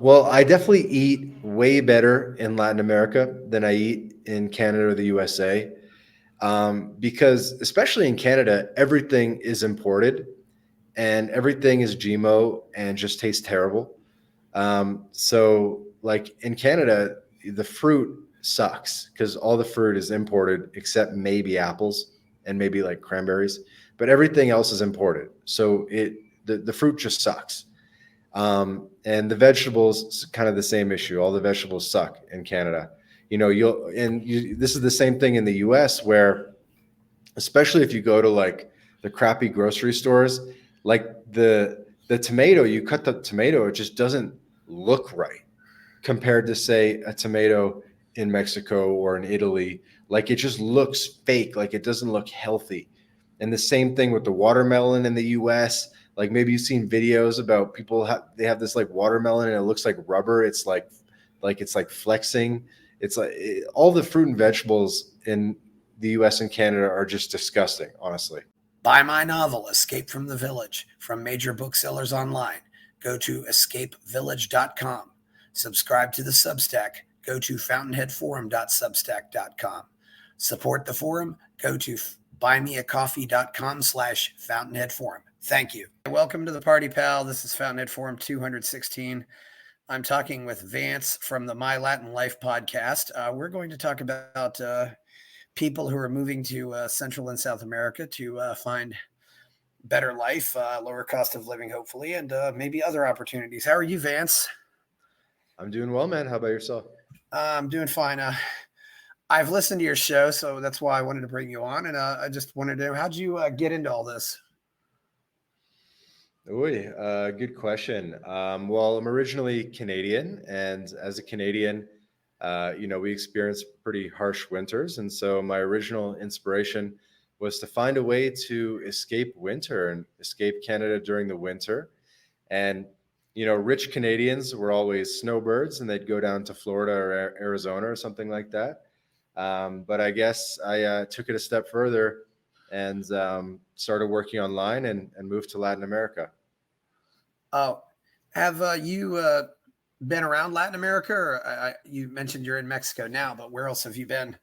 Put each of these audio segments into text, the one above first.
Well, I definitely eat way better in Latin America than I eat in Canada or the USA. Because especially in Canada, everything is imported and everything is GMO and just tastes terrible. So like in Canada, the fruit sucks because all the fruit is imported except maybe apples and maybe like cranberries, but everything else is imported. So the fruit just sucks. And the vegetables, kind of the same issue. All the vegetables suck in Canada. This is the same thing in the US where, especially if you go to like the crappy grocery stores, like the tomato, you cut the tomato, it just doesn't look right compared to say a tomato in Mexico or in Italy. Like it just looks fake, like it doesn't look healthy. And the same thing with the watermelon in the US. Like maybe you've seen videos about they have this like watermelon and it looks like rubber. It's like flexing. All the fruit and vegetables in the US and Canada are just disgusting, honestly. Buy my novel, Escape from the Village, from major booksellers online. Go to escapevillage.com. Subscribe to the Substack. Go to fountainheadforum.substack.com. Support the forum. Go to buymeacoffee.com/fountainheadforum. Thank you. Welcome to the party, pal. This is Fountainhead Forum 216. I'm talking with Vance from the My Latin Life podcast. We're going to talk about people who are moving to Central and South America to find better life, lower cost of living, hopefully, and maybe other opportunities. How are you, Vance? I'm doing well, man. How about yourself? I'm doing fine. I've listened to your show, so that's why I wanted to bring you on. And I just wanted to know, how'd you get into all this? Good question. Well, I'm originally Canadian, and as a Canadian, we experienced pretty harsh winters. And so my original inspiration was to find a way to escape winter and escape Canada during the winter. And, rich Canadians were always snowbirds and they'd go down to Florida or Arizona or something like that. But I guess I took it a step further and started working online and moved to Latin America. Oh, have you been around Latin America? Or you mentioned you're in Mexico now, but where else have you been?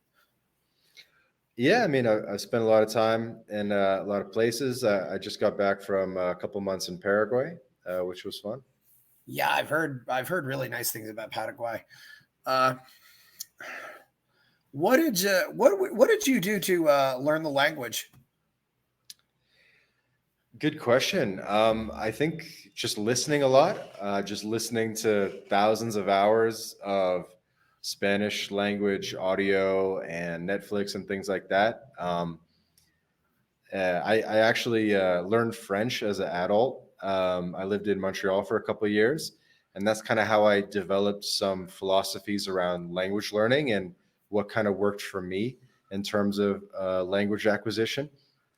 Yeah, I mean, I've spent a lot of time in a lot of places. I just got back from a couple months in Paraguay, which was fun. Yeah, I've heard really nice things about Paraguay. Uh, what did you do to learn the language? Good question. I think just listening a lot, just listening to thousands of hours of Spanish language audio and Netflix and things like that. I actually learned French as an adult. I lived in Montreal for a couple of years, and that's kind of how I developed some philosophies around language learning and what kind of worked for me in terms of language acquisition.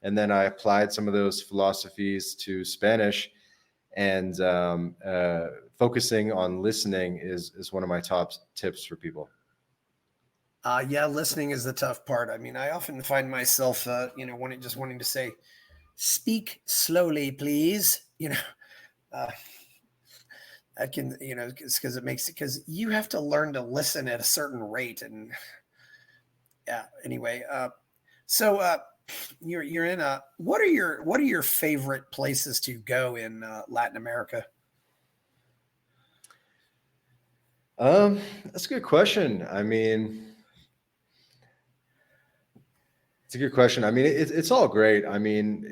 And then I applied some of those philosophies to Spanish, and focusing on listening is one of my top tips for people. Yeah, listening is the tough part. I mean, I often find myself, wanting to say, "Speak slowly, please." I can, because you have to learn to listen at a certain rate, and yeah. Anyway, so you're in a. What are your favorite places to go in Latin America? That's a good question. I mean, it's a good question. I mean, it's all great. I mean,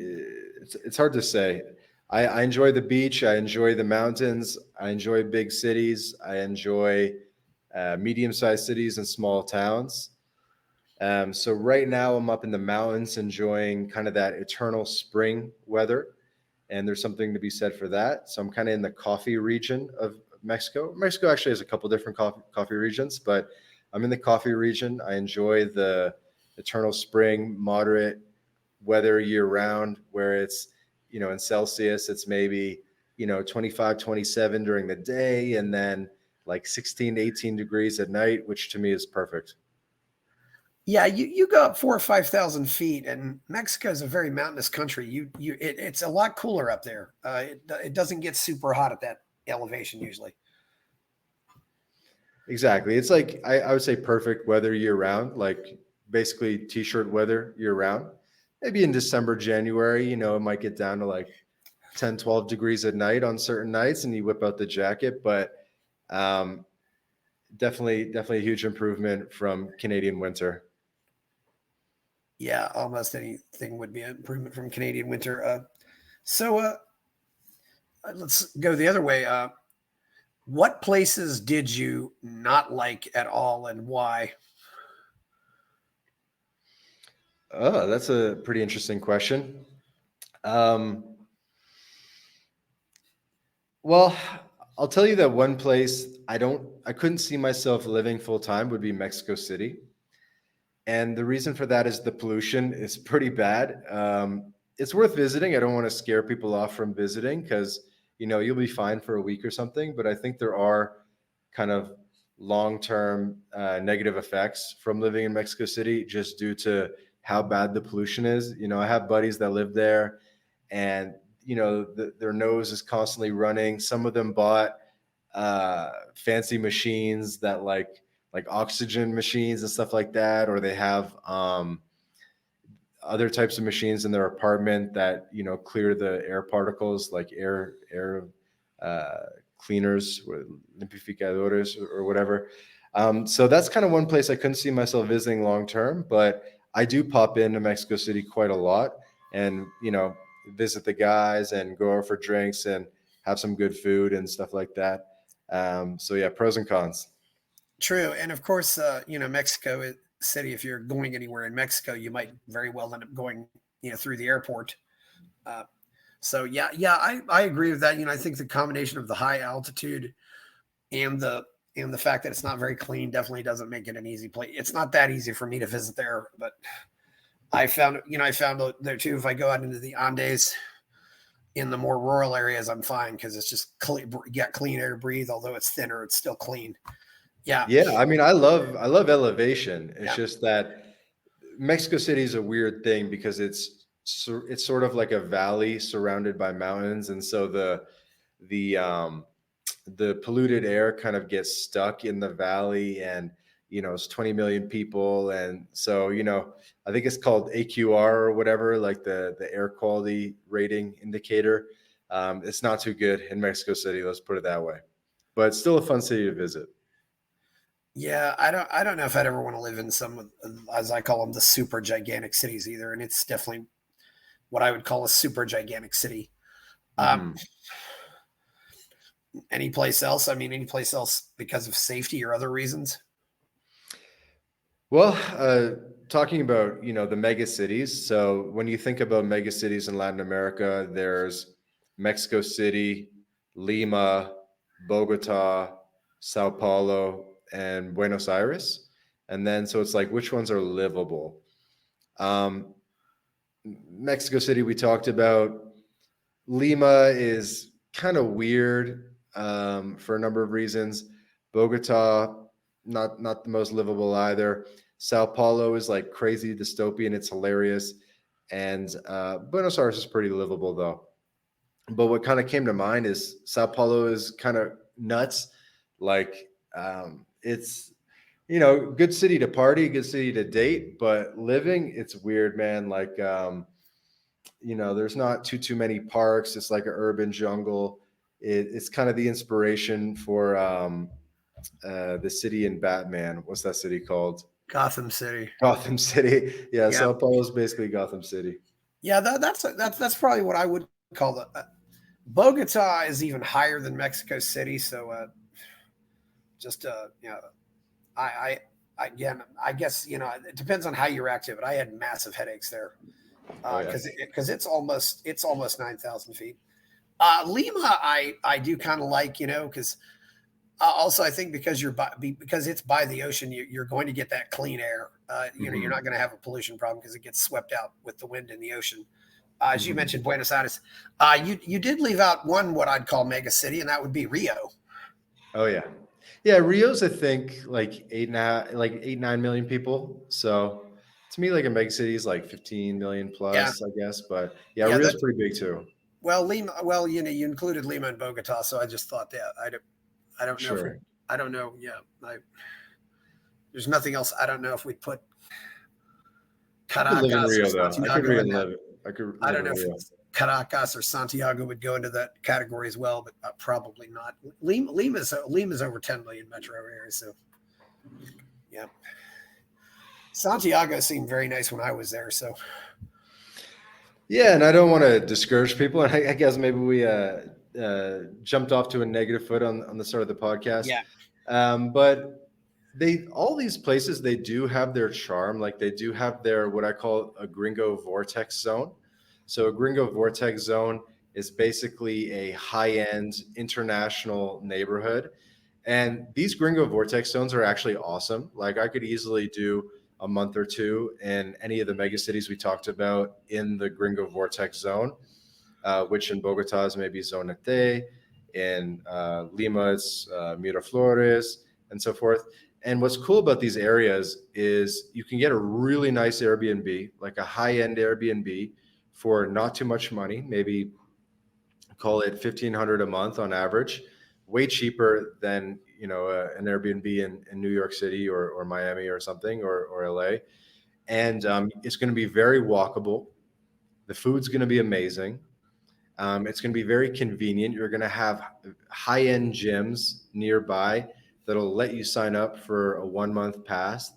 it's hard to say. I enjoy the beach. I enjoy the mountains. I enjoy big cities. I enjoy medium-sized cities and small towns. So right now I'm up in the mountains enjoying kind of that eternal spring weather. And there's something to be said for that. So I'm kind of in the coffee region of Mexico. Mexico actually has a couple different coffee regions, but I'm in the coffee region. I enjoy the eternal spring, moderate weather year round, where it's, in Celsius, it's maybe, 25, 27 during the day, and then like 16 to 18 degrees at night, which to me is perfect. Yeah, you go up 4,000 or 5,000 feet, and Mexico is a very mountainous country. It's a lot cooler up there. It doesn't get super hot at that elevation usually. Exactly. It's like I would say perfect weather year round, like basically t-shirt weather year round. Maybe in December, January, it might get down to like 10, 12 degrees at night on certain nights and you whip out the jacket. But um, definitely a huge improvement from Canadian winter. Yeah, almost anything would be an improvement from Canadian winter. So let's go the other way. What places did you not like at all, and why? Oh, that's a pretty interesting question. Um, well, I'll tell you that one place I couldn't see myself living full time would be Mexico City. And the reason for that is the pollution is pretty bad. It's worth visiting. I don't want to scare people off from visiting because you'll be fine for a week or something. But I think there are kind of long-term negative effects from living in Mexico City just due to how bad the pollution is. I have buddies that live there, and their nose is constantly running. Some of them bought fancy machines that like oxygen machines and stuff like that, or they have other types of machines in their apartment that clear the air particles, like air uh, cleaners, limpificadores, or whatever. So that's kind of one place I couldn't see myself visiting long term, but I do pop into Mexico City quite a lot, and visit the guys and go out for drinks and have some good food and stuff like that. So yeah, pros and cons. True, and of course, Mexico City. If you're going anywhere in Mexico, you might very well end up going, through the airport. Uh, so yeah, I agree with that. I think the combination of the high altitude and the fact that it's not very clean definitely doesn't make it an easy place. It's not that easy for me to visit there, but I found there too. If I go out into the Andes in the more rural areas, I'm fine because it's just clean, you got clean air to breathe. Although it's thinner, it's still clean. Yeah, Yeah, I mean, I love elevation. It's yeah. just that Mexico City is a weird thing because it's sort of like a valley surrounded by mountains, and so the the polluted air kind of gets stuck in the valley, and it's 20 million people, and so I think it's called AQR or whatever, like the air quality rating indicator. It's not too good in Mexico City, let's put it that way, but it's still a fun city to visit. Yeah, I don't know if I'd ever want to live in some of, as I call them, the super gigantic cities either. And it's definitely what I would call a super gigantic city. Um, Mhm. any place else? I mean, any place else because of safety or other reasons? Well, talking about the mega cities. So when you think about mega cities in Latin America, there's Mexico City, Lima, Bogota, Sao Paulo, and Buenos Aires. And then so it's like which ones are livable? Um, Mexico City we talked about. Lima is kind of weird for a number of reasons. Bogota, not the most livable either. Sao Paulo is like crazy dystopian. It's hilarious, and Buenos Aires is pretty livable though. But what kind of came to mind is Sao Paulo is kind of nuts. Like it's good city to party, good city to date, but living it's weird, man. Like there's not too many parks. It's like an urban jungle. It's kind of the inspiration for the city in Batman. What's that city called? Gotham City. Gotham City. Yeah, Yeah, Sao Paulo is basically Gotham City. yeah. That's probably what I would call the. Bogota is even higher than Mexico City. So just I again, I guess it depends on how you react to it. I had massive headaches there Oh yeah. because it's almost 9,000 feet. Lima, I do kind of like, because also I think because because it's by the ocean, you're going to get that clean air. You're not Hmm. going to have a pollution problem because it gets swept out with the wind in the ocean. As you Hmm. mentioned, Buenos Aires, you did leave out one what I'd call mega city, and that would be Rio. Oh yeah. Yeah, Rio's I think like 8, 9 million people. So to me, like a mega city is like 15 million Yeah, plus, I guess. But yeah, yeah. Rio's That pretty big too. well, Lima. Well, you included Lima and Bogota, so I just thought that I don't know if we Sure. I don't know. Yeah, there's nothing else. I don't know if we put I could live in Caracas or Rio though. I could Santiago in that. live. I could I live don't in know if Rio. Caracas or Santiago would go into that category as well, but probably not. Lima's over 10 million metro area, so yeah. Santiago seemed very nice when I was there, so Yeah, and I don't want to discourage people. And I guess maybe we jumped off to a negative foot on the start of the podcast. yeah, But all these places, they do have their charm. Like they do have their what I call a gringo vortex zone. So a gringo vortex zone is basically a high-end international neighborhood. And these gringo vortex zones are actually awesome. Like I could easily do a month or two in any of the mega cities we talked about in the gringo vortex zone, which in Bogota is maybe Zonete, in Lima it's Miraflores, and so forth. And what's cool about these areas is you can get a really nice Airbnb, like a high-end Airbnb, for not too much money, maybe call it 1,500 a month on average, way cheaper than an Airbnb in New York City or Miami or something or LA. And it's going to be very walkable. The food's going to be amazing. It's going to be very convenient. You're going to have high-end gyms nearby that'll let you sign up for a 1 month pass.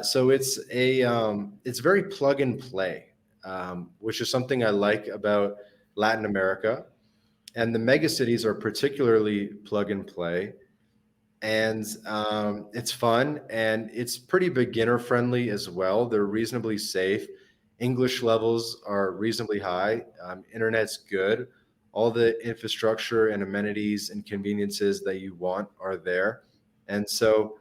So it's very plug and play, which is something I like about Latin America. And the mega cities are particularly plug and play, and it's fun and it's pretty beginner friendly as well. They're reasonably safe. English levels are reasonably high. Internet's good. All the infrastructure and amenities and conveniences that you want are there. And so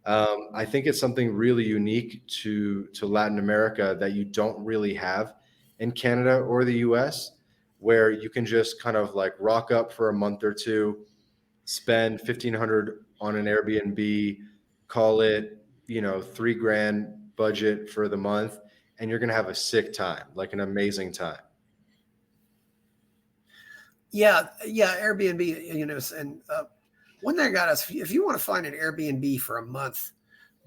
I think it's something really unique to Latin America that you don't really have in Canada or the US, where you can just kind of like rock up for a month or two, spend 1,500 on an Airbnb, call it, $3,000 budget for the month, and you're going to have a sick time, like an amazing time. yeah. Airbnb, and one thing I got is if you want to find an Airbnb for a month,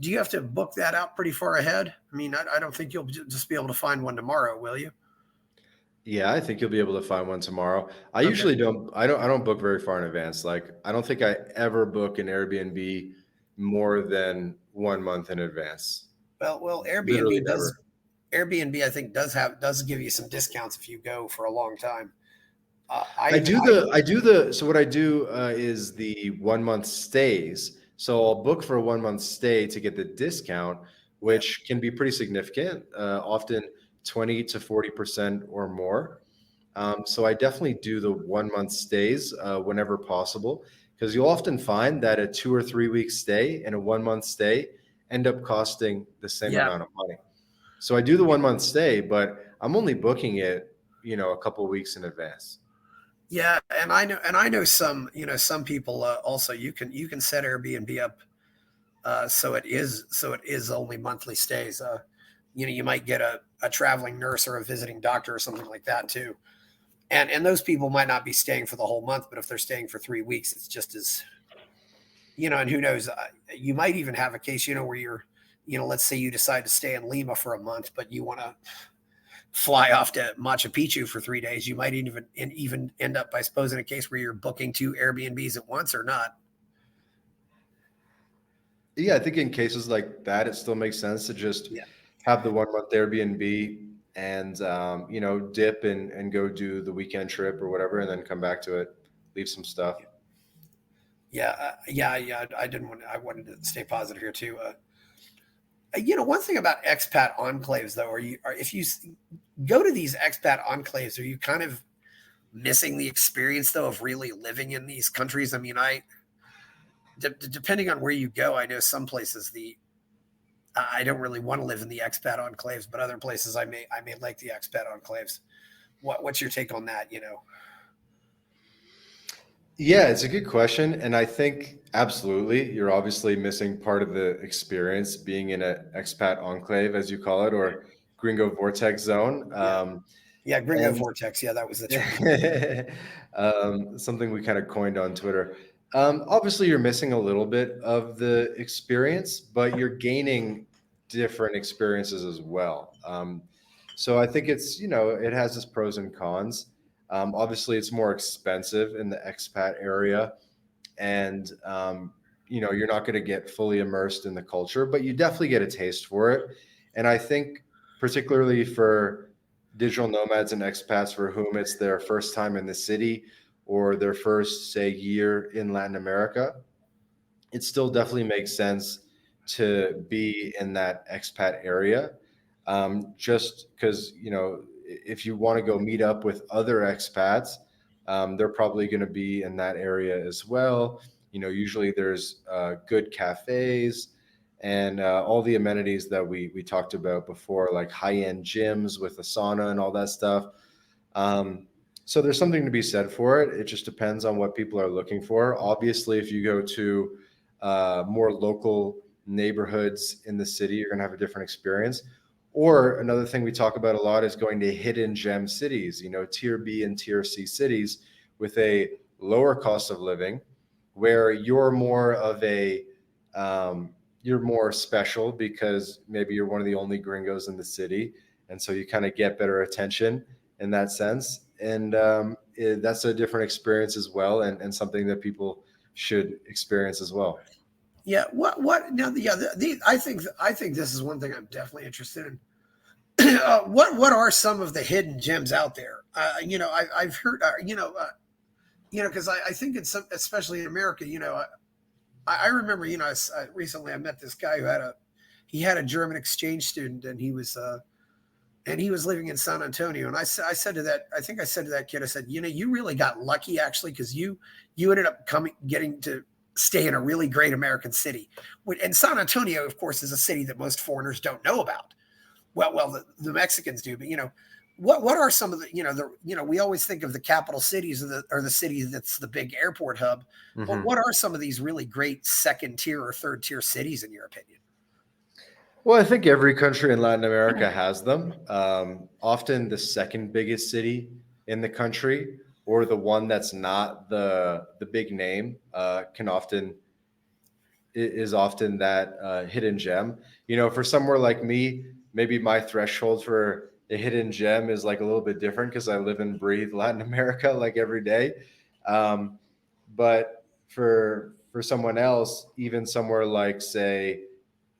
do you have to book that out pretty far ahead? I mean, I don't think you'll just be able to find one tomorrow, will you? Yeah, I think you'll be able to find one tomorrow. I Okay. usually don't. I don't book very far in advance. Like I don't think I ever book an Airbnb more than 1 month in advance. Well, Literally Airbnb does. never. Airbnb, I think, does give you some discounts if you go for a long time. I do the so what I do is the 1 month stays. So I'll book for a 1 month stay to get the discount, Yeah, which can be pretty significant, often 20 to 40% or more. So I definitely do the 1 month stays whenever possible, because you'll often find that a 2 or 3 week stay and a 1 month stay end up costing the same yeah, amount of money. So I do the 1 month stay, but I'm only booking it, a couple of weeks in advance. yeah. And I know some people also you can set Airbnb up so it is only monthly stays. You might get a traveling nurse or a visiting doctor or something like that too. And those people might not be staying for the whole month, but if they're staying for 3 weeks, it's just as and who knows, you might even have a case, where let's say you decide to stay in Lima for a month, but you want to fly off to Machu Picchu for 3 days. You might even end up, I suppose, in a case where you're booking two Airbnbs at once or not. Yeah, I think in cases like that, it still makes sense to just Yeah. have the 1 month Airbnb and dip and go do the weekend trip or whatever, and then come back to it, leave some stuff. Yeah. I wanted to stay positive here too. One thing about expat enclaves, though, if you go to these expat enclaves, are you kind of missing the experience, though, of really living in these countries? I mean, depending on where you go, I know some places I don't really want to live in the expat enclaves, but other places I may like the expat enclaves. What's your take on that? Yeah, it's a good question. And I think absolutely, you're obviously missing part of the experience being in an expat enclave, as you call it, or gringo vortex zone. Yeah, yeah, Gringo And Vortex. Yeah, that was the term. something we kind of coined on Twitter. Obviously, you're missing a little bit of the experience, but you're gaining different experiences as well. So I think it's, it has its pros and cons. Obviously, it's more expensive in the expat area, and you're not going to get fully immersed in the culture, but you definitely get a taste for it. And I think particularly for digital nomads and expats for whom it's their first time in the city or their first, say, year in Latin America, it still definitely makes sense to be in that expat area. Just because, if you want to go meet up with other expats, they're probably going to be in that area as well. Usually there's good cafes and all the amenities that we talked about before, like high-end gyms with a sauna and all that stuff. Um, so there's something to be said for it. It just depends on what people are looking for. Obviously, if you go to more local neighborhoods in the city, you're going to have a different experience. Or another thing we talk about a lot is going to hidden gem cities, tier B and tier C cities with a lower cost of living, where you're more special because maybe you're one of the only gringos in the city, and so you kind of get better attention in that sense. And that's a different experience as well, and something that people should experience as well. Yeah. What now? Yeah. I think this is one thing I'm definitely interested in. What are some of the hidden gems out there? I've heard. Because I think it's especially in America. I remember. Recently I met this guy who had a German exchange student, and he was living in San Antonio. And I said to that, I think I said to that kid, I said, you really got lucky actually, because you ended up getting to stay in a really great American city. And San Antonio, of course, is a city that most foreigners don't know about. Well, the Mexicans do, but what are some of we always think of the capital cities or the city that's the big airport hub, but Hmm. what are some of these really great second tier or third tier cities in your opinion? Well, I think every country in Latin America has them. Often the second biggest city in the country, or the one that's not the big name, can often is often that hidden gem. For somewhere like me, maybe my threshold for a hidden gem is like a little bit different because I live and breathe Latin America like every day. Um, but for someone else, even somewhere like, say,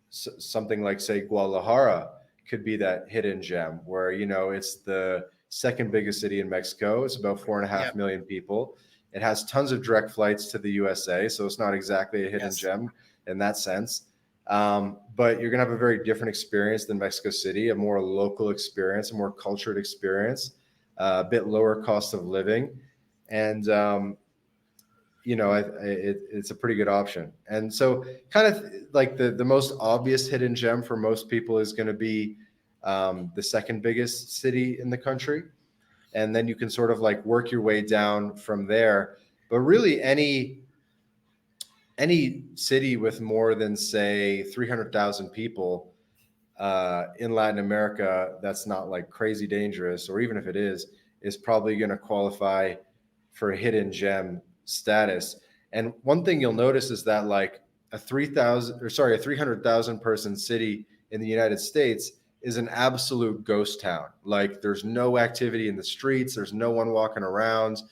something like, say, Guadalajara could be that hidden gem where it's the second biggest city in Mexico. It's about four and a Yeah. half million people. It has tons of direct flights to the USA, so it's not exactly a hidden Yes. gem in that sense. But you're going to have a very different experience than Mexico City, a more local experience, a more cultured experience, a bit lower cost of living, and it's a pretty good option. And so, kind of like the most obvious hidden gem for most people is going to be the second biggest city in the country, and then you can sort of like work your way down from there. But really, any city with more than, say, 300,000 people in Latin America that's not like crazy dangerous, or even if it is probably going to qualify for a hidden gem status. And one thing you'll notice is that like a 300,000 person city in the United States is an absolute ghost town. Like there's no activity in the streets, there's no one walking around.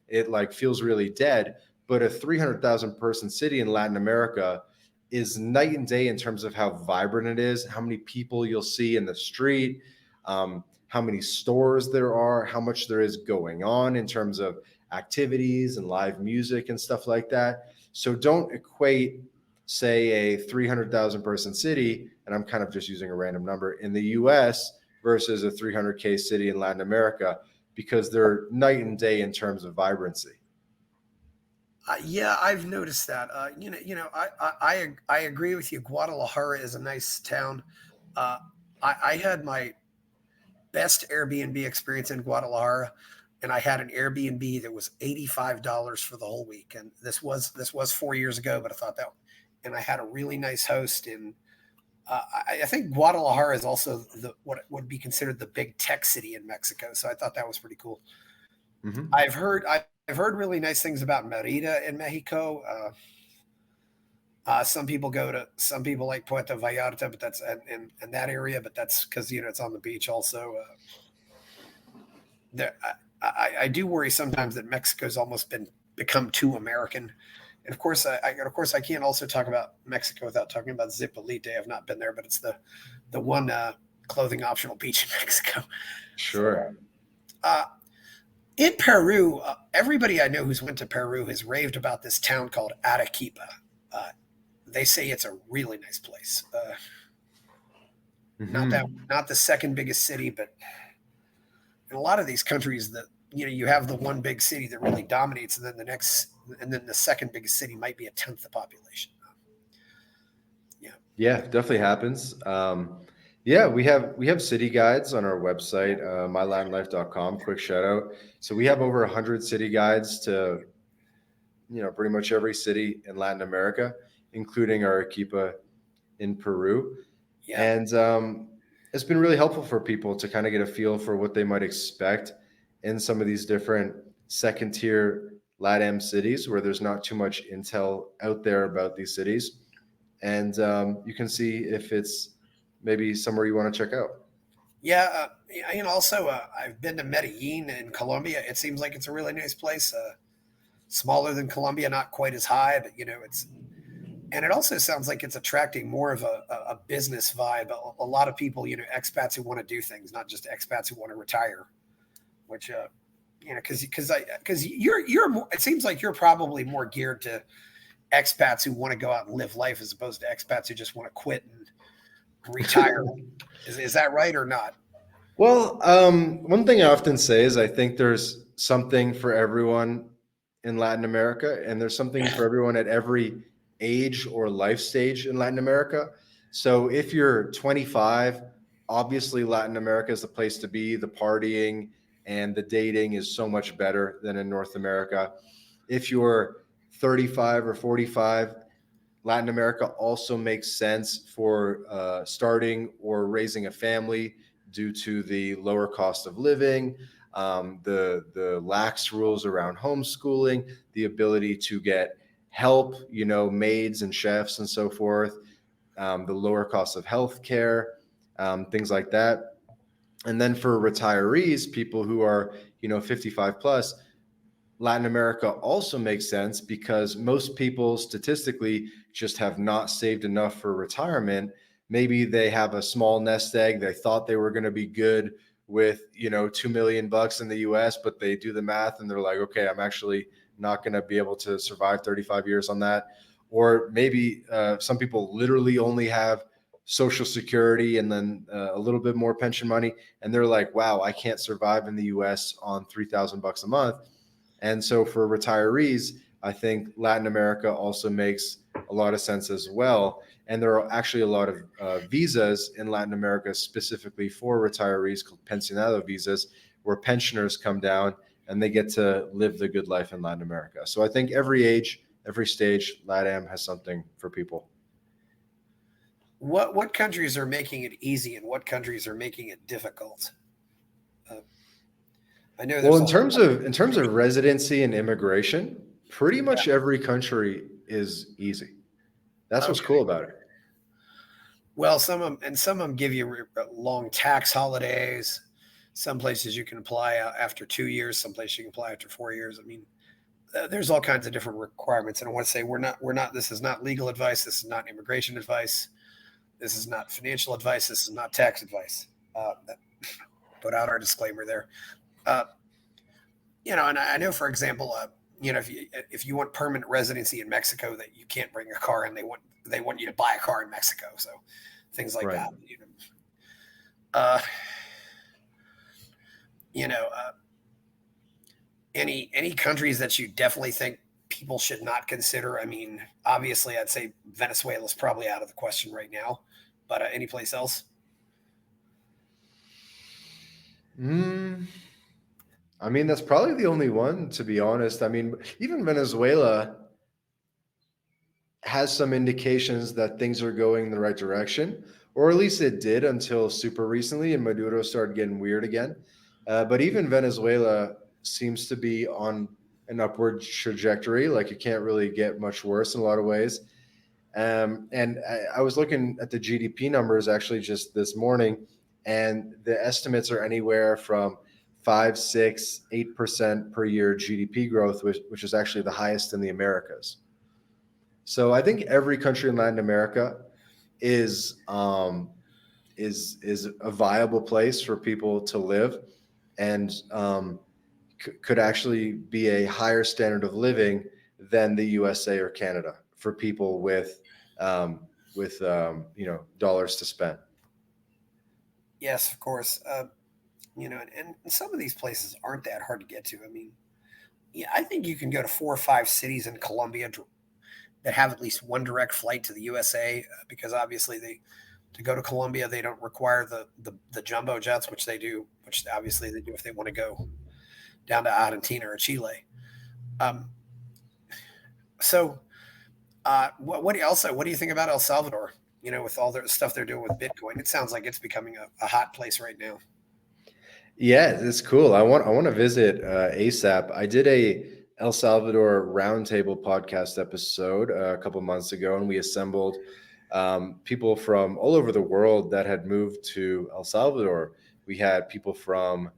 It like feels really dead. But a 300,000 person city in Latin America is night and day in terms of how vibrant it is, how many people you'll see in the street, how many stores there are, how much there is going on in terms of activities and live music and stuff like that. So don't equate, say, a 300,000 person city, and I'm kind of just using a random number, in the US versus a 300K city in Latin America, because they're night and day in terms of vibrancy. Yeah, I've noticed that. I agree with you. Guadalajara is a nice town. Uh, I had my best Airbnb experience in Guadalajara, and I had an Airbnb that was $85 for the whole week. And this was 4 years ago, but I thought that, and I had a really nice host in. I think Guadalajara is also what would be considered the big tech city in Mexico. So I thought that was pretty cool. Mm-hmm. I've heard I've heard really nice things about Merida in Mexico. Some people some people like Puerto Vallarta, but that's in that area, but that's because it's on the beach. Also, there, I do worry sometimes that Mexico's almost become too American. And of course I can't also talk about Mexico without talking about Zipolite. I've not been there, but it's the one clothing optional beach in Mexico. So, Sure. uh, in Peru, everybody I know who's went to Peru has raved about this town called Arequipa. Uh, they say it's a really nice place. Hmm. Not the second biggest city, but in a lot of these countries that you have the one big city that really dominates, and then the second biggest city might be a tenth the population. Yeah, Yeah, definitely happens. Yeah, we have city guides on our website, mylatinlife.com. Quick shout out. So we have over 100 city guides to pretty much every city in Latin America, including Arequipa in Peru. yeah, And it's been really helpful for people to kind of get a feel for what they might expect in some of these different second tier LATAM cities where there's not too much intel out there about these cities. And you can see if it's maybe somewhere you want to check out. yeah. Also, I've been to Medellin in Colombia. It seems like it's a really nice place. Smaller than Colombia, not quite as high, but it's and it also sounds like it's attracting more of a business vibe. A lot of people, expats who want to do things, not just expats who want to retire. Which, because you're more, it seems like you're probably more geared to expats who want to go out and live life as opposed to expats who just want to quit and retire. Is that right or not? Well, one thing I often say is I think there's something for everyone in Latin America, and there's something for everyone at every age or life stage in Latin America. So if you're 25, obviously Latin America is the place to be. The partying and the dating is so much better than in North America. If you're 35 or 45, Latin America also makes sense for starting or raising a family due to the lower cost of living, the lax rules around homeschooling, the ability to get help, maids and chefs and so forth, the lower cost of healthcare, things like that. And then for retirees, people who are 55 plus, Latin America also makes sense because most people statistically just have not saved enough for retirement. Maybe they have a small nest egg. They thought they were going to be good with, 2 million bucks in the US, but they do the math and they're like, okay, I'm actually not going to be able to survive 35 years on that. Or maybe some people literally only have Social Security and then a little bit more pension money. And they're like, wow, I can't survive in the US on 3,000 bucks a month. And so for retirees, I think Latin America also makes a lot of sense as well. And there are actually a lot of visas in Latin America specifically for retirees called pensionado visas, where pensioners come down and they get to live the good life in Latin America. So I think every age, every stage, LATAM has something for people. What countries are making it easy and what countries are making it difficult? Uh, I know Well, there's in a whole terms lot of of in terms of residency and immigration, pretty yeah. much every country is easy. That's what's Okay. cool about it. Well, some of them give you long tax holidays. Some places you can apply after 2 years. Some places you can apply after 4 years. I mean, there's all kinds of different requirements. And I want to say we're not. This is not legal advice. This is not immigration advice. This is not financial advice. This is not tax advice. Put out our disclaimer there. Uh, and I know, for example, if you want permanent residency in Mexico, that you can't bring a car, and they want you to buy a car in Mexico. So things like Right. that. Uh, you know, uh, any countries that you definitely think people should not consider? I mean, obviously, I'd say Venezuela's probably out of the question right now, but any place else? Mm, I mean, that's probably the only one, to be honest. I mean, even Venezuela has some indications that things are going in the right direction, or at least it did until super recently, and Maduro started getting weird again. But even Venezuela seems to be on an upward trajectory. Like it can't really get much worse in a lot of ways. And I was looking at the GDP numbers actually just this morning, and the estimates are anywhere from 5, 6, 8% per year GDP growth, which is actually the highest in the Americas. So I think every country in Latin America is is a viable place for people to live, and could actually be a higher standard of living than the USA or Canada for people um, dollars to spend. Yes, of course. And some of these places aren't that hard to get to. I mean, yeah, I think you can go to 4 or 5 cities in Colombia that have at least one direct flight to the USA, because obviously they to go to Colombia they don't require the jumbo jets, which they do, which obviously they do if they want to go down to Argentina or Chile. Um, so, what do you think about El Salvador? With all the stuff they're doing with Bitcoin, it sounds like it's becoming a hot place right now. Yeah, it's cool. I want to visit ASAP. I did a El Salvador roundtable podcast episode a couple months ago, and we assembled people from all over the world that had moved to El Salvador. We had people from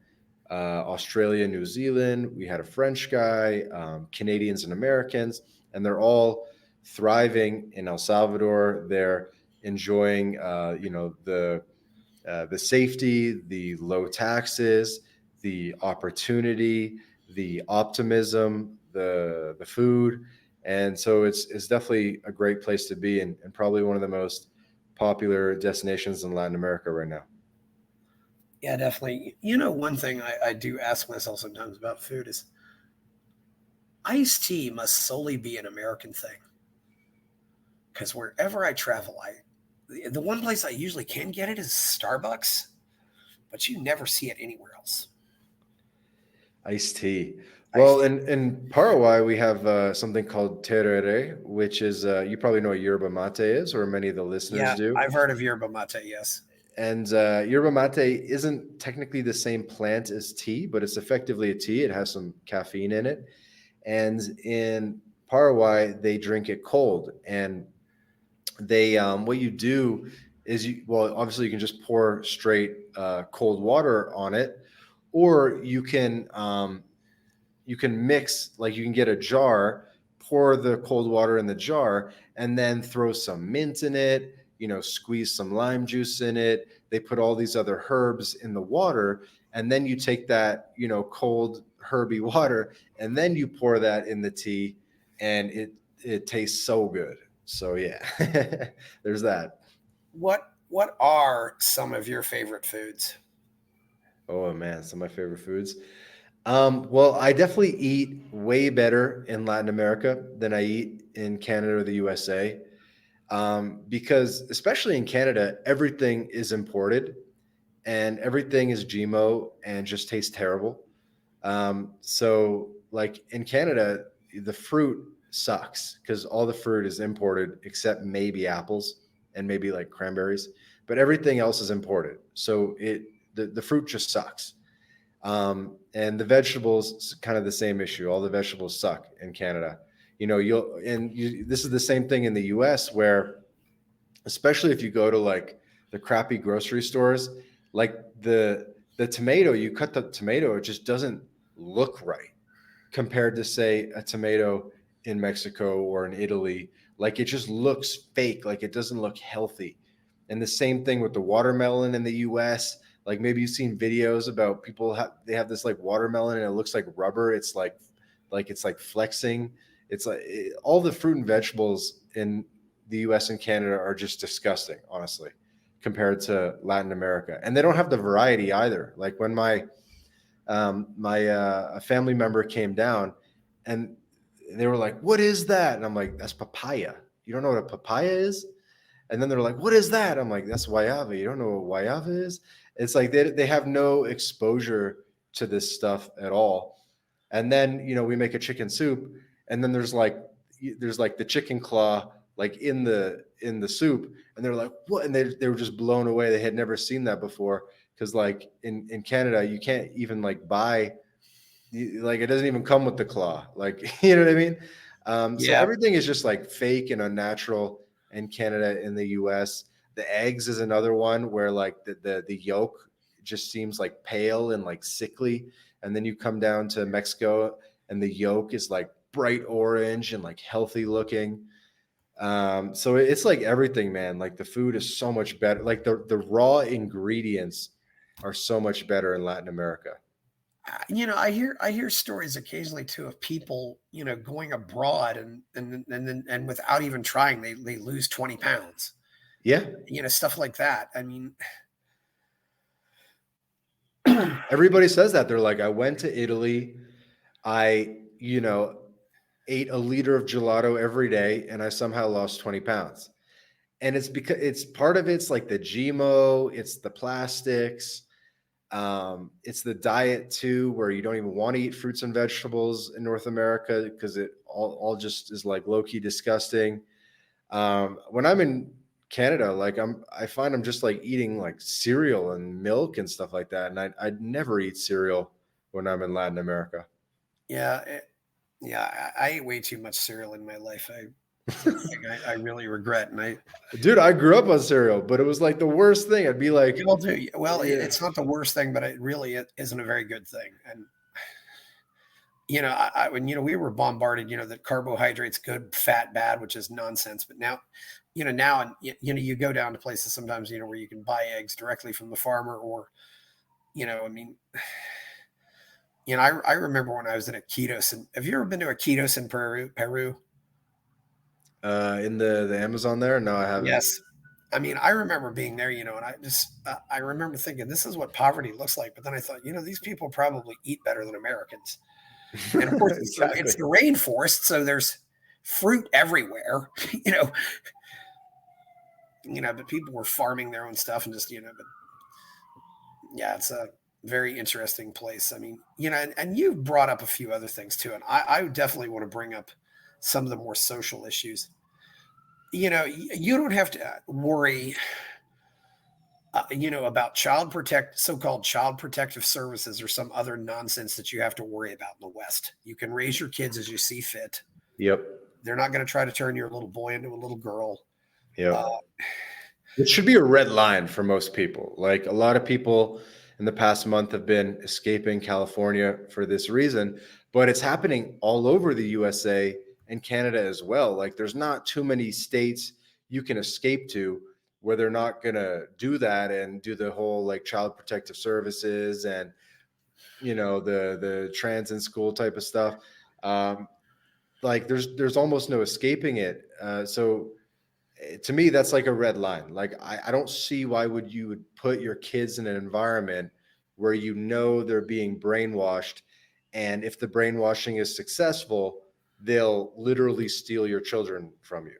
Australia, New Zealand. We had a French guy, Canadians, and Americans, and they're all thriving in El Salvador. They're enjoying, the safety, the low taxes, the opportunity, the optimism, the food, and so it's definitely a great place to be, and probably one of the most popular destinations in Latin America right now. Yeah, definitely. One thing I do ask myself sometimes about food is iced tea must solely be an American thing, because wherever I travel, the one place I usually can get it is Starbucks, but you never see it anywhere else. Iced tea. Iced Well, tea. in Paraguay, we have something called tereré, which is you probably know what yerba mate is, or many of the listeners Yeah, do. I've heard of yerba mate. Yes. And yerba mate isn't technically the same plant as tea, but it's effectively a tea. It has some caffeine in it. And in Paraguay, they drink it cold. And they what you do is obviously you can just pour straight cold water on it, or you can mix, like you can get a jar, pour the cold water in the jar, and then throw some mint in it, squeeze some lime juice in it. They put all these other herbs in the water, and then you take that, cold herby water, and then you pour that in the tea, and it tastes so good. So yeah, there's that. What are some of your favorite foods? Oh man, some of my favorite foods. Well, I definitely eat way better in Latin America than I eat in Canada or the USA, because especially in Canada, everything is imported and everything is GMO and just tastes terrible. So, like in Canada, the fruit sucks because all the fruit is imported except maybe apples and maybe like cranberries, but everything else is imported. So the fruit just sucks. And the vegetables, kind of the same issue. All the vegetables suck in Canada. This is the same thing in the US, where especially if you go to like the crappy grocery stores, like the tomato, you cut the tomato, it just doesn't look right compared to say a tomato in Mexico or in Italy. Like it just looks fake, like it doesn't look healthy. And the same thing with the watermelon in the US. Like maybe you've seen videos about people they have this like watermelon and it looks like rubber. It's like it's like flexing. It's like all the fruit and vegetables in the US and Canada are just disgusting, honestly, compared to Latin America. And they don't have the variety either. Like when my a family member came down and they were like, "What is that?" And I'm like, "That's papaya. You don't know what a papaya is?" And then they're like, "What is that?" I'm like, "That's guayaba. You don't know what guayaba is?" It's like they have no exposure to this stuff at all. And then we make a chicken soup, and then there's like the chicken claw like in the soup, and they're like, "What?" And they were just blown away. They had never seen that before, because like in Canada you can't even like buy like it doesn't even come with the claw. Like, you know what I mean? So Yeah. everything is just like fake and unnatural in Canada and the US. The eggs is another one where like the yolk just seems like pale and like sickly. And then you come down to Mexico and the yolk is like bright orange and like healthy looking. So it's like everything, man. Like the food is so much better. Like the raw ingredients are so much better in Latin America. I hear stories occasionally too of people, going abroad and without even trying, they lose 20 pounds, Yeah. stuff like that. I mean, Everybody says that. They're like, I went to Italy. I, ate a liter of gelato every day and I somehow lost 20 pounds. And it's because it's part of it's like the GMO, it's the plastics, it's the diet too, where you don't even want to eat fruits and vegetables in North America because it all just is like low key disgusting. When I'm in Canada, like I find I'm just like eating like cereal and milk and stuff like that. And I'd never eat cereal when I'm in Latin America. yeah, yeah, I ate way too much cereal in my life. It's something I really regret. And Dude, I grew up on cereal, but it was like the worst thing. I'd be like, you all do. Well, yeah, it's not the worst thing, but it really isn't a very good thing. And when we were bombarded, that carbohydrates good, fat bad, which is nonsense. But now, now and you go down to places sometimes, where you can buy eggs directly from the farmer, or I mean, I remember when I was in a ketos. And have you ever been to a ketos in Peru? Peru? in the Amazon there. No, I haven't. Yes. I mean, I remember being there, and I remember thinking this is what poverty looks like. But then I thought, these people probably eat better than Americans. And of course, it's Exactly. the rainforest, so there's fruit everywhere, but people were farming their own stuff and just, but yeah, it's a very interesting place. I mean, and you brought up a few other things too. And I definitely want to bring up some of the more social issues. You don't have to worry, about so-called child protective services or some other nonsense that you have to worry about in the West. You can raise your kids as you see fit. Yep. They're not going to try to turn your little boy into a little girl. Yep. Uh, It should be a red line for most people. Like a lot of people in the past month have been escaping California for this reason, but it's happening all over the USA and Canada as well. Like there's not too many states you can escape to where they're not going to do that and do the whole like child protective services and the trans in school type of stuff. Um, like there's almost no escaping it. So to me that's like a red line. Like I don't see why would you would put your kids in an environment where they're being brainwashed, and if the brainwashing is successful they'll literally steal your children from you.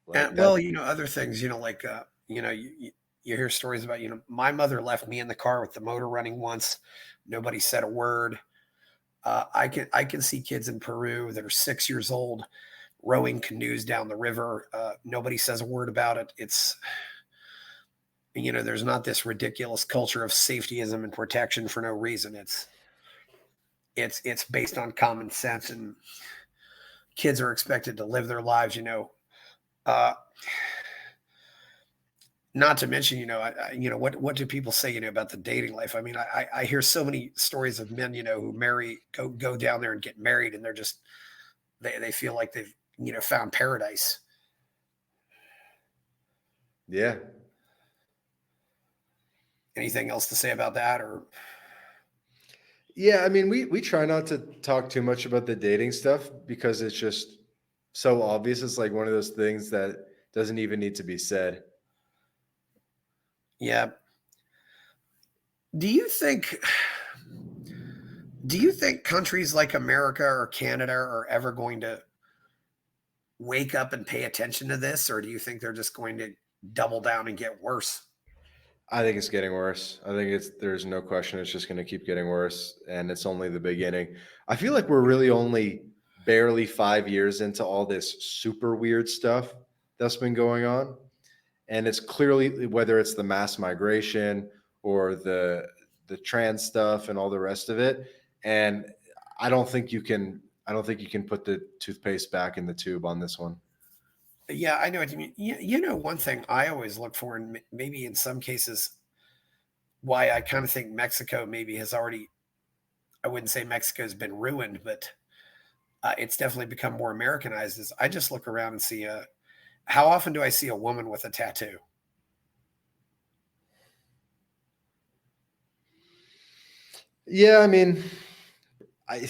Like and that. well, other things, like, you hear stories about, my mother left me in the car with the motor running once. Nobody said a word. I can see kids in Peru that are 6 years old rowing canoes down the river. Nobody says a word about it. There's not this ridiculous culture of safetyism and protection for no reason. It's based on common sense, and kids are expected to live their lives. Uh, Not to mention, what do people say, about the dating life? I mean, I hear so many stories of men, who go down there and get married, and they're just they feel like they've found paradise. Yeah. Anything else to say about that? Or Yeah, I mean, we try not to talk too much about the dating stuff because it's just so obvious. It's like one of those things that doesn't even need to be said. yeah, do you think do you think countries like America or Canada are ever going to wake up and pay attention to this, or do you think they're just going to double down and get worse? I think it's getting worse. I think there's no question it's just going to keep getting worse, and it's only the beginning. I feel like we're really only barely 5 years into all this super weird stuff that's been going on, and it's clearly whether it's the mass migration or the trans stuff and all the rest of it. And I don't think you can. I don't think you can put the toothpaste back in the tube on this one. Yeah, I know what you mean. One thing I always look for, and maybe in some cases, why I kind of think Mexico maybe has already, I wouldn't say Mexico's been ruined, but it's definitely become more Americanized. Is I just look around and see how often do I see a woman with a tattoo? Yeah, I mean, I,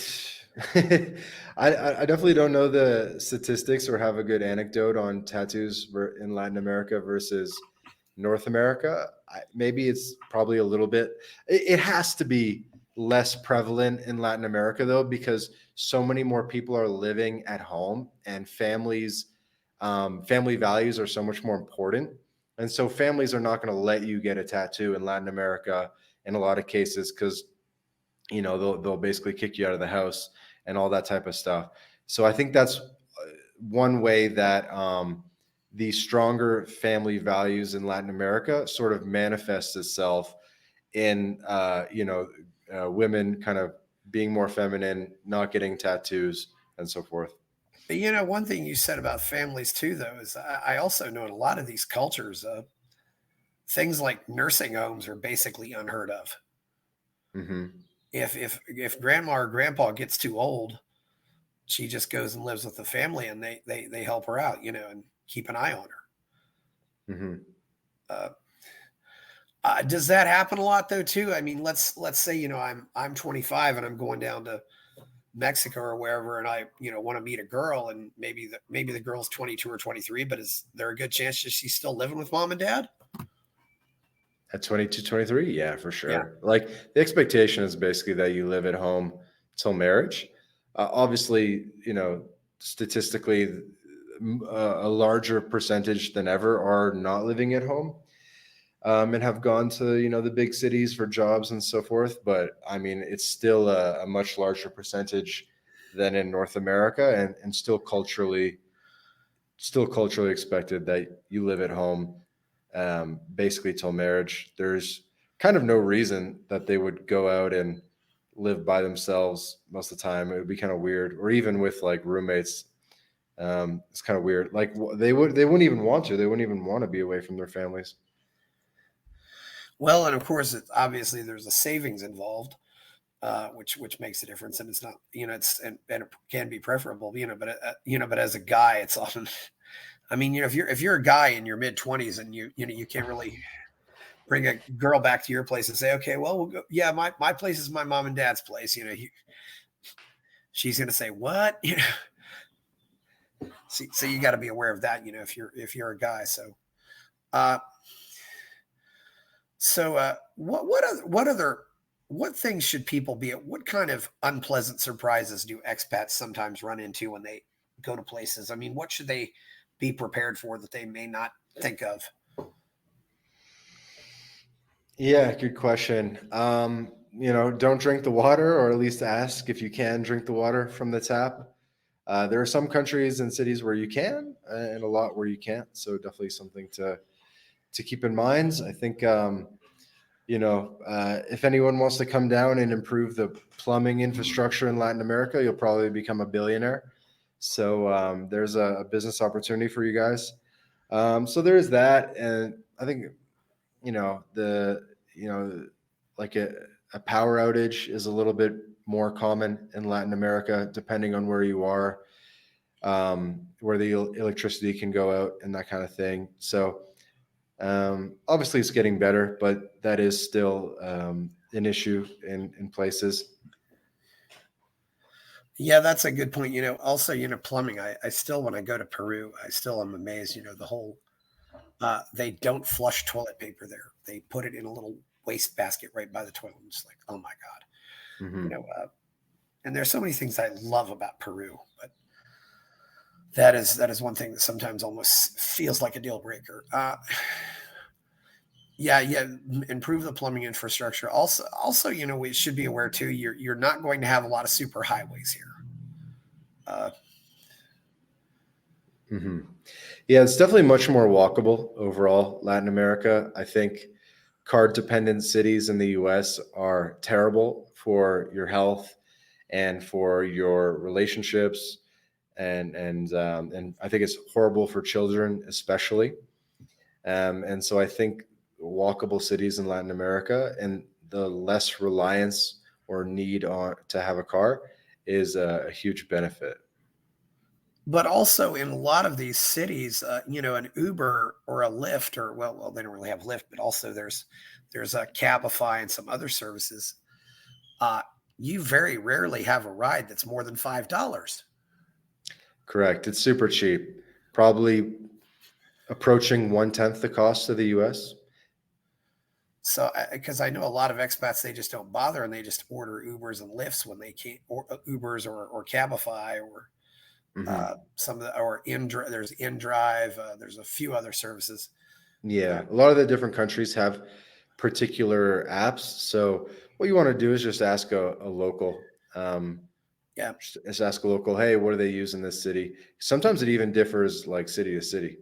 I definitely don't know the statistics or have a good anecdote on tattoos in Latin America versus North America. Maybe it's probably a little bit. It has to be less prevalent in Latin America though, because so many more people are living at home, and family values are so much more important. And so families are not going to let you get a tattoo in Latin America in a lot of cases, because they'll basically kick you out of the house and all that type of stuff. So I think that's one way that the stronger family values in Latin America sort of manifests itself in women kind of being more feminine, not getting tattoos, and so forth. One thing you said about families too, though, is I also know in a lot of these cultures, things like nursing homes are basically unheard of. Mm-hmm. If grandma or grandpa gets too old, she just goes and lives with the family, and they help her out, and keep an eye on her. Mm-hmm. Uh, does that happen a lot though too? I mean, let's say I'm 25 and I'm going down to Mexico or wherever, and I want to meet a girl, and maybe the girl's 22 or 23, but is there a good chance that she's still living with mom and dad? At 22, 23, yeah, for Yeah. sure. Like, the expectation is basically that you live at home till marriage. Obviously, statistically, a larger percentage than ever are not living at home, and have gone to, the big cities for jobs and so forth. But I mean, it's still a much larger percentage than in North America, and still culturally expected that you live at home, basically till marriage. There's kind of no reason that they would go out and live by themselves most of the time. It would be kind of weird, or even with like roommates. It's kind of weird. Like, they wouldn't even want to. They wouldn't even want to be away from their families. Well, and of course, obviously there's a savings involved, which makes a difference, and it's not, and it can be preferable, but as a guy, it's often. I mean, if you're a guy in your mid 20s, and you can't really bring a girl back to your place and say, okay, well, we'll go. Yeah, my place is my mom and dad's place. She's going to say what? So you got to be aware of that. If you're a guy. Uh, what things should people be at? What kind of unpleasant surprises do expats sometimes run into when they go to places? I mean, what should they be prepared for that they may not think of? Yeah, good question. Don't drink the water, or at least ask if you can drink the water from the tap. There are some countries and cities where you can, and a lot where you can't. So definitely something to keep in mind. I think if anyone wants to come down and improve the plumbing infrastructure in Latin America, you'll probably become a billionaire. So there's a business opportunity for you guys. So there's that, and I think the like a power outage is a little bit more common in Latin America, depending on where you are, where the electricity can go out and that kind of thing. So obviously it's getting better, but that is still an issue in places. Yeah, that's a good point. Also, plumbing. I still, when I go to Peru, I still am amazed. The whole they don't flush toilet paper there. They put it in a little waste basket right by the toilet. I'm just like, oh my god. You Hmm. know, uh, and there's so many things I love about Peru, but that is one thing that sometimes almost feels like a deal breaker. Yeah, yeah, improve the plumbing infrastructure. Also, we should be aware too. You're not going to have a lot of super highways here. Uh, Hmm. Yeah, it's definitely much more walkable overall. Latin America, I think card dependent cities in the US are terrible for your health and for your relationships, and I think it's horrible for children, especially. And so I think walkable cities in Latin America and the less reliance or need on to have a car is a huge benefit. But also in a lot of these cities, an Uber or a Lyft, or they don't really have Lyft, but also there's a Cabify and some other services. Uh, you very rarely have a ride that's more than $5. Correct. It's super cheap, probably approaching 1/10 the cost of the US. So, because I know a lot of expats, they just don't bother and they just order Ubers and Lyfts when they can't, or Ubers or Cabify or Hmm. some of the, or there's InDrive. There's a few other services. Yeah, a lot of the different countries have particular apps. So what you want to do is just ask a local. Yeah. Just ask a local, hey, what do they use in this city? Sometimes it even differs like city to city.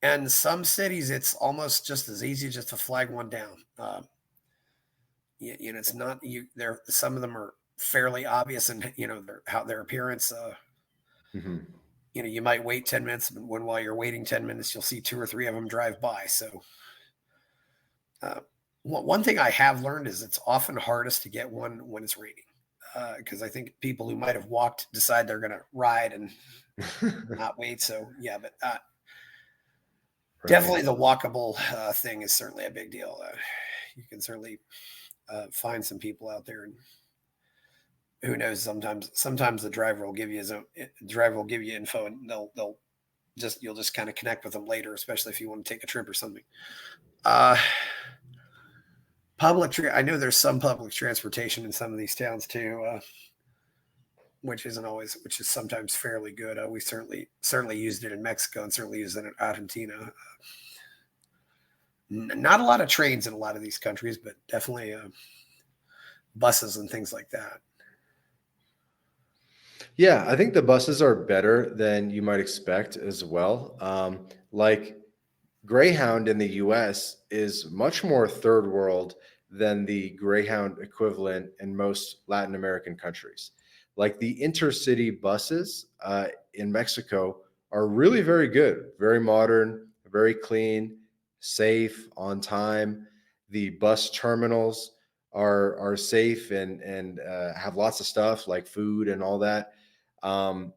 And some cities, it's almost just as easy just to flag one down. It's not you. There, some of them are fairly obvious, and how their appearance. Hmm. You might wait 10 minutes, but while you're waiting 10 minutes, you'll see two or three of them drive by. So, uh, one thing I have learned is it's often hardest to get one when it's raining, because I think people who might have walked decide they're going to ride and not wait. So yeah, but Right. definitely the walkable thing is certainly a big deal. You can certainly find some people out there, and who knows? Sometimes the driver will give you info, and you'll just kind of connect with them later, especially if you want to take a trip or something. Uh, I know there's some public transportation in some of these towns too, which is sometimes fairly good. We certainly used it in Mexico and certainly used it in Argentina. Not a lot of trains in a lot of these countries, but definitely buses and things like that. Yeah, I think the buses are better than you might expect as well. Like Greyhound in the US is much more third world than the Greyhound equivalent in most Latin American countries. Like the intercity buses in Mexico are really very good, very modern, very clean, safe, on time. The bus terminals are safe and have lots of stuff like food and all that. Um,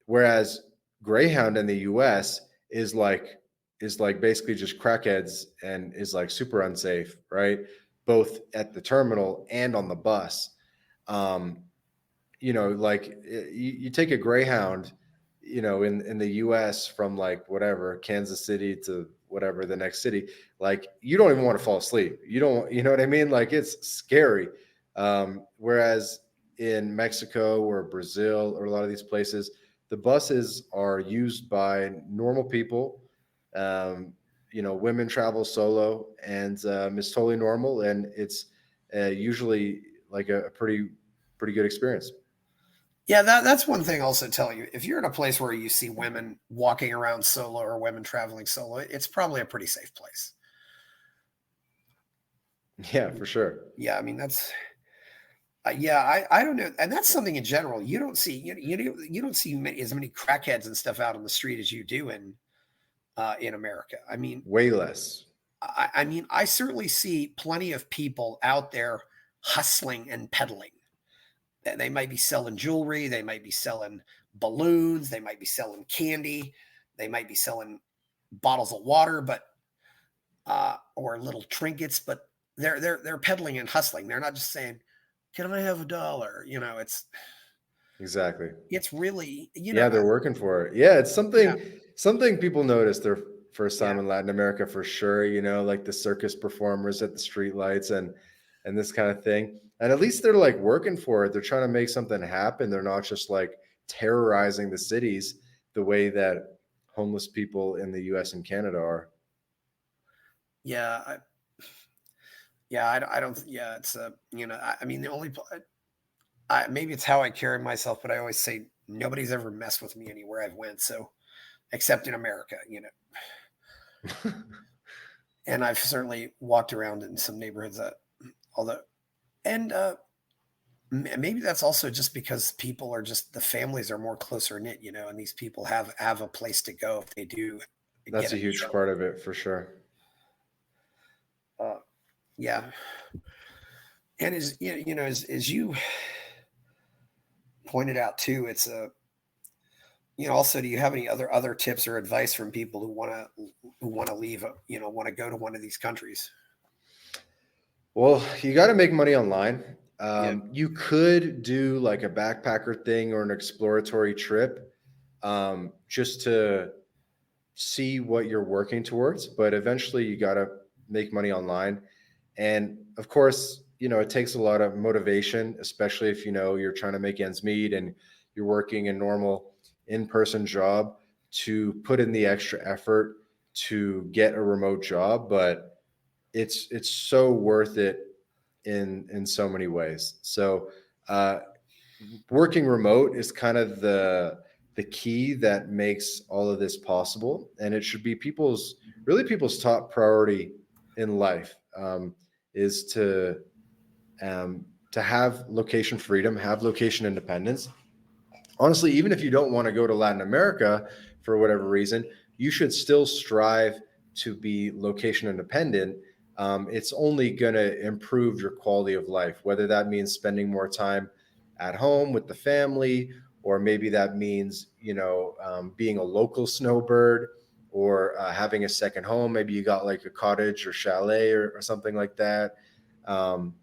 Whereas Greyhound in the US is like basically just crackheads and is like super unsafe, right? Both at the terminal and on the bus. Um, like you take a Greyhound, in the US from like whatever, Kansas City to whatever the next city, like you don't even want to fall asleep. You don't, you know what I mean? Like it's scary. Whereas in Mexico or Brazil or a lot of these places, the buses are used by normal people. Um, Women travel solo, and it's totally normal, and it's usually like a pretty good experience. Yeah, that's one thing. Also, tell you if you're in a place where you see women walking around solo or women traveling solo, it's probably a pretty safe place. Yeah, for sure. Yeah, I mean that's yeah, I don't know, and that's something in general you don't see. You don't see as many crackheads and stuff out on the street as you do in America. Way less. I certainly see plenty of people out there hustling and peddling. They might be selling jewelry, they might be selling balloons, they might be selling candy, they might be selling bottles of water, but or little trinkets, but they're peddling and hustling. They're not just saying, "Can I have $1?" Exactly. It's really, Yeah, they're working for it. Yeah, it's yeah, something people notice their first yeah. time in Latin America for sure, like the circus performers at the street lights and this kind of thing. And at least they're like working for it. They're trying to make something happen. They're not just like terrorizing the cities the way that homeless people in the US and Canada are. Yeah, I don't. Yeah, it's I mean, the only maybe it's how I carry myself, but I always say nobody's ever messed with me anywhere I've went. So except in America. And I've certainly walked around in some neighborhoods that, although, and maybe that's also just because people are just the families are more closer knit, and these people have a place to go if they do That's get a into huge trouble. part of it for sure. Uh, yeah, and as you pointed out too, it's a also, do you have any other tips or advice from people who want to leave, want to go to one of these countries? Well, you got to make money online. Yeah, You could do like a backpacker thing or an exploratory trip, just to see what you're working towards. But eventually, you got to make money online. And of course, it takes a lot of motivation, especially if you're trying to make ends meet and you're working a normal in-person job, to put in the extra effort to get a remote job. But it's so worth it in so many ways. So uh, working remote is kind of the key that makes all of this possible, and it should be people's top priority in life, is to have location freedom, have location independence. Honestly, even if you don't want to go to Latin America for whatever reason, you should still strive to be location independent. It's only going to improve your quality of life, whether that means spending more time at home with the family, or maybe that means, being a local snowbird, or having a second home. Maybe you got like a cottage or chalet, or something like that. Um,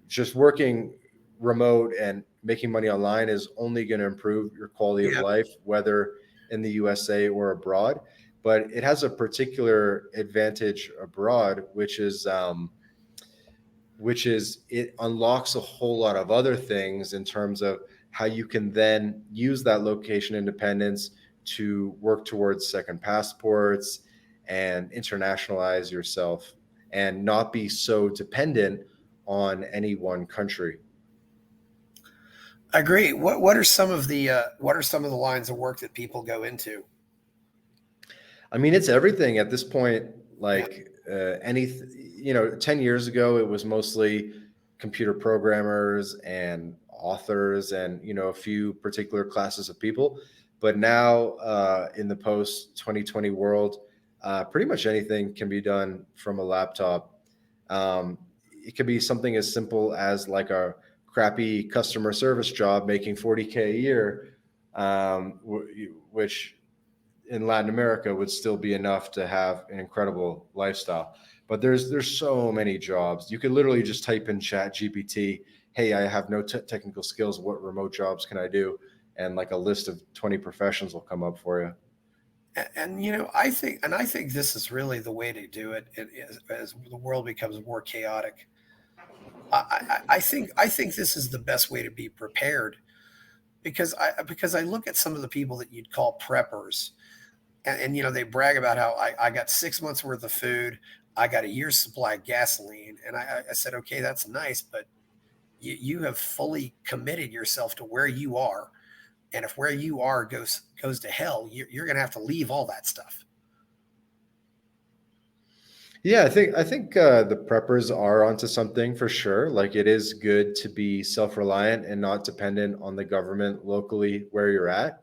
just working remote and making money online is only going to improve your quality of yeah, life, whether in the USA or abroad. But it has a particular advantage abroad, which is it unlocks a whole lot of other things in terms of how you can then use that location independence to work towards second passports and internationalize yourself, and not be so dependent on any one country. I agree. What are some of the lines of work that people go into? I mean, it's everything at this point. Yeah, Like, 10 years ago, it was mostly computer programmers and authors and, a few particular classes of people. But now, in the post 2020 world, pretty much anything can be done from a laptop. Um, it could be something as simple as like a crappy customer service job making 40K a year, which in Latin America would still be enough to have an incredible lifestyle. But there's so many jobs. You could literally just type in Chat GPT, "Hey, I have no technical skills. What remote jobs can I do?" And like a list of 20 professions will come up for you. and I think this is really the way to do it, as the world becomes more chaotic. I think this is the best way to be prepared, because I look at some of the people that you'd call preppers, and they brag about how I got 6 months worth of food, I got a year's supply of gasoline, and I said, okay, that's nice, but you have fully committed yourself to where you are, and if where you are goes to hell, you're going to have to leave all that stuff. Yeah, I think the preppers are onto something for sure. Like, it is good to be self-reliant and not dependent on the government locally where you're at.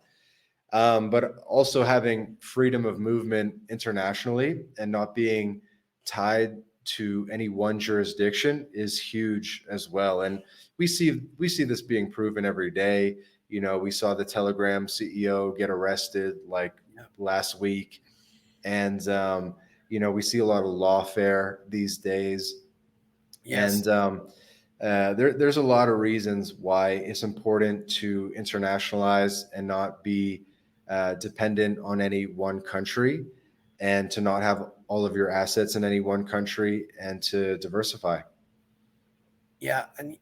But also having freedom of movement internationally and not being tied to any one jurisdiction is huge as well. And we see this being proven every day. We saw the Telegram CEO get arrested like Yeah. last week, and we see a lot of lawfare these days. Yes. And there's a lot of reasons why it's important to internationalize and not be dependent on any one country, and to not have all of your assets in any one country, and to diversify. Yeah. And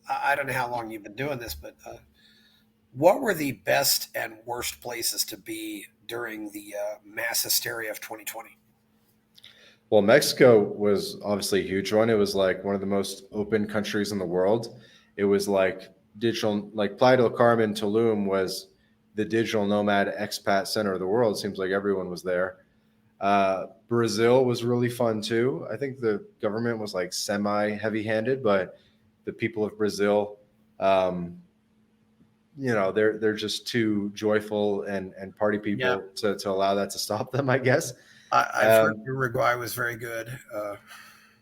I don't know how long you've been doing this, but what were the best and worst places to be during the mass hysteria of 2020? Well, Mexico was obviously a huge one. It was like one of the most open countries in the world. It was like digital, like Playa del Carmen, Tulum was the digital nomad expat center of the world. It seems like everyone was there. Brazil was really fun too. I think the government was like semi heavy handed, but the people of Brazil Um, they're just too joyful and party Yeah, people to allow that to stop them, I guess. I've heard Um, Uruguay was very good.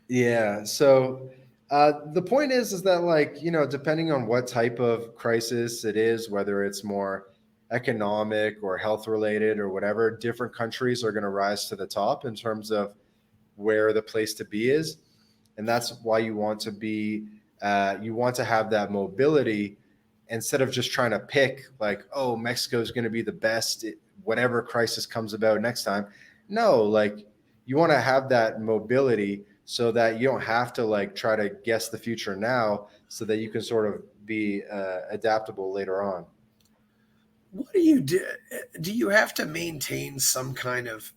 yeah. So the point is that, like, depending on what type of crisis it is, whether it's more economic or health related or whatever, different countries are going to rise to the top in terms of where the place to be is. And that's why you want to have that mobility instead of just trying to pick, like, oh, Mexico is going to be the best, whatever crisis comes about next time. No, like, you want to have that mobility so that you don't have to, like, try to guess the future now, so that you can sort of be adaptable later on. What do you do? Do you have to maintain some kind of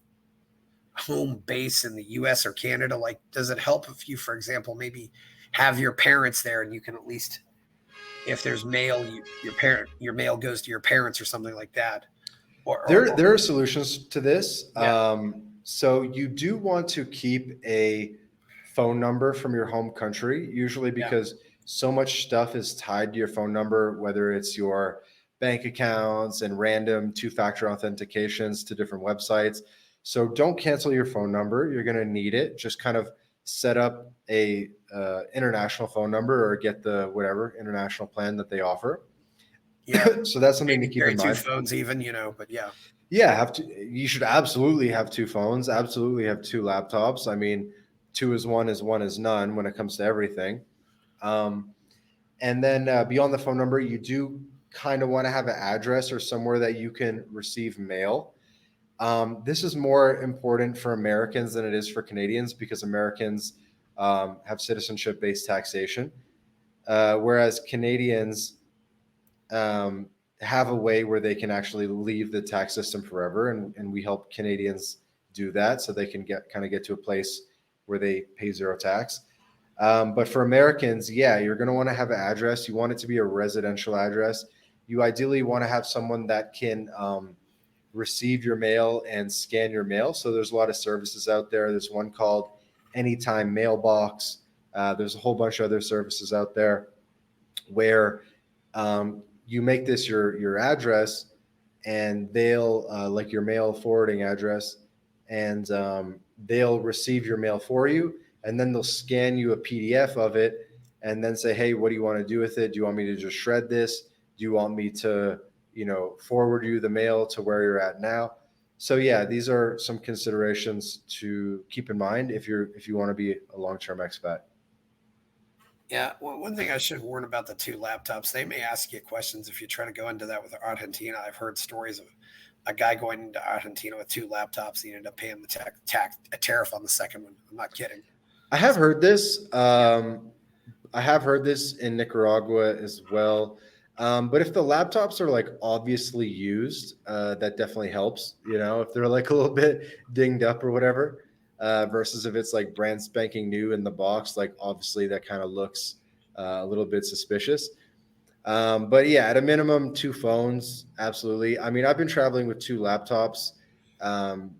home base in the US or Canada? Like, does it help if you, for example, maybe have your parents there and you can at least, if there's mail, your mail goes to your parents or something like that? There are solutions to this. Yeah, So you do want to keep a phone number from your home country, usually yeah, because so much stuff is tied to your phone number, whether it's your bank accounts and random two-factor authentications to different websites. So don't cancel your phone number. You're going to need it. Just kind of set up a international phone number, or get the whatever international plan that they offer. yeah. So that's something to Maybe keep carry in two mind. phones, even, but yeah, Yeah, have to. You should absolutely have two phones. Absolutely have two laptops. I mean, two is one is none when it comes to everything. Um, and then beyond the phone number, you do kind of want to have an address or somewhere that you can receive mail. This is more important for Americans than it is for Canadians, because Americans have citizenship-based taxation, whereas Canadians um, have a way where they can actually leave the tax system forever, and we help Canadians do that so they can get to a place where they pay zero tax. But for Americans, yeah, you're going to want to have an address. You want it to be a residential address. You ideally want to have someone that can receive your mail and scan your mail. So there's a lot of services out there. There's one called Anytime Mailbox. There's a whole bunch of other services out there where you make this your address, and they'll like your mail forwarding address, and they'll receive your mail for you, and then they'll scan you a PDF of it, and then say, hey, what do you want to do with it? Do you want me to just shred this? Do you want me to forward you the mail to where you're at now? So yeah, these are some considerations to keep in mind if you want to be a long-term expat. yeah. Well, one thing I should warn about the two laptops, they may ask you questions if you try to go into that with Argentina. I've heard stories of a guy going into Argentina with two laptops. He ended up paying the a tariff on the second one. I'm not kidding. I have heard this. Yeah, I have heard this in Nicaragua as well. But if the laptops are, like, obviously used, that definitely helps. If they're, like, a little bit dinged up or whatever, versus if it's like brand spanking new in the box, like, obviously that kind of looks a little bit suspicious. But yeah, at a minimum, two phones, absolutely. I mean, I've been traveling with two laptops, um,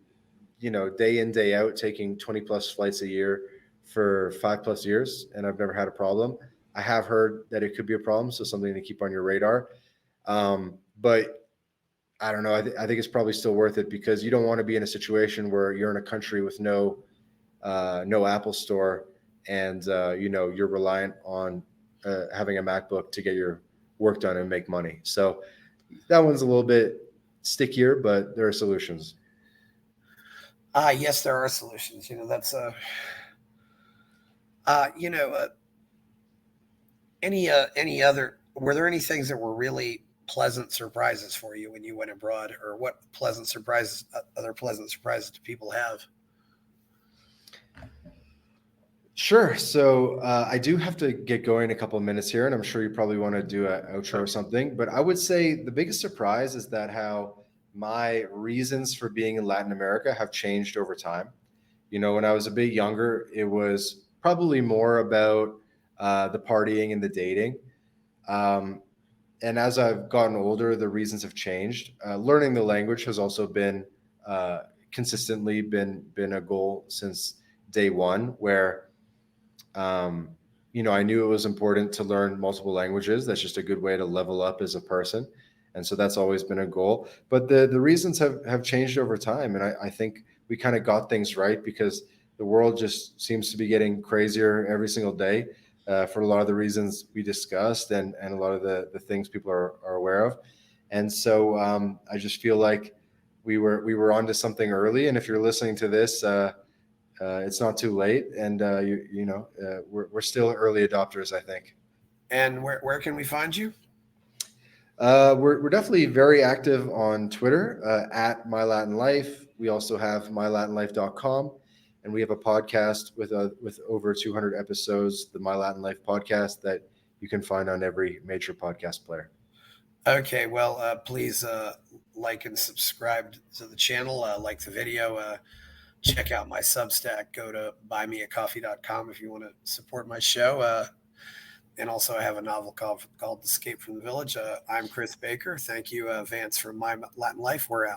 day in, day out, taking 20 plus flights a year for 5 plus years, and I've never had a problem. I have heard that it could be a problem, so something to keep on your radar. But I don't know. I think it's probably still worth it, because you don't want to be in a situation where you're in a country with no Apple Store, and you're reliant on having a MacBook to get your work done and make money. So that one's a little bit stickier, but there are solutions. yes, there are solutions. That's you know, any other? Were there any things that were really pleasant surprises for you when you went abroad, or what pleasant surprises, other pleasant surprises do people have? Sure. So I do have to get going in a couple of minutes here, and I'm sure you probably want to do an outro or Sure. something. But I would say the biggest surprise is that how my reasons for being in Latin America have changed over time. When I was a bit younger, it was probably more about the partying and the dating. Um, and as I've gotten older, the reasons have changed. Learning the language has also been uh, consistently been a goal since day one, where um, I knew it was important to learn multiple languages. That's just a good way to level up as a person. And so that's always been a goal. But the reasons have changed over time. And I think we kind of got things right because the world just seems to be getting crazier every single day for a lot of the reasons we discussed and a lot of the things people are aware of. And so I just feel like we were onto something early. And if you're listening to this, it's not too late, and we're still early adopters, I think. And where can we find you? We're definitely very active on Twitter at My Latin Life. We also have mylatinlife.com, and we have a podcast with over 200 episodes, the My Latin Life podcast, that you can find on every major podcast player. Okay, well, please like and subscribe to the channel, like the video, check out my Substack, go to buymeacoffee.com if you want to support my show. And also I have a novel called Escape from the Village. I'm Chris Baker. Thank you, Vance, from My Latin Life. We're out.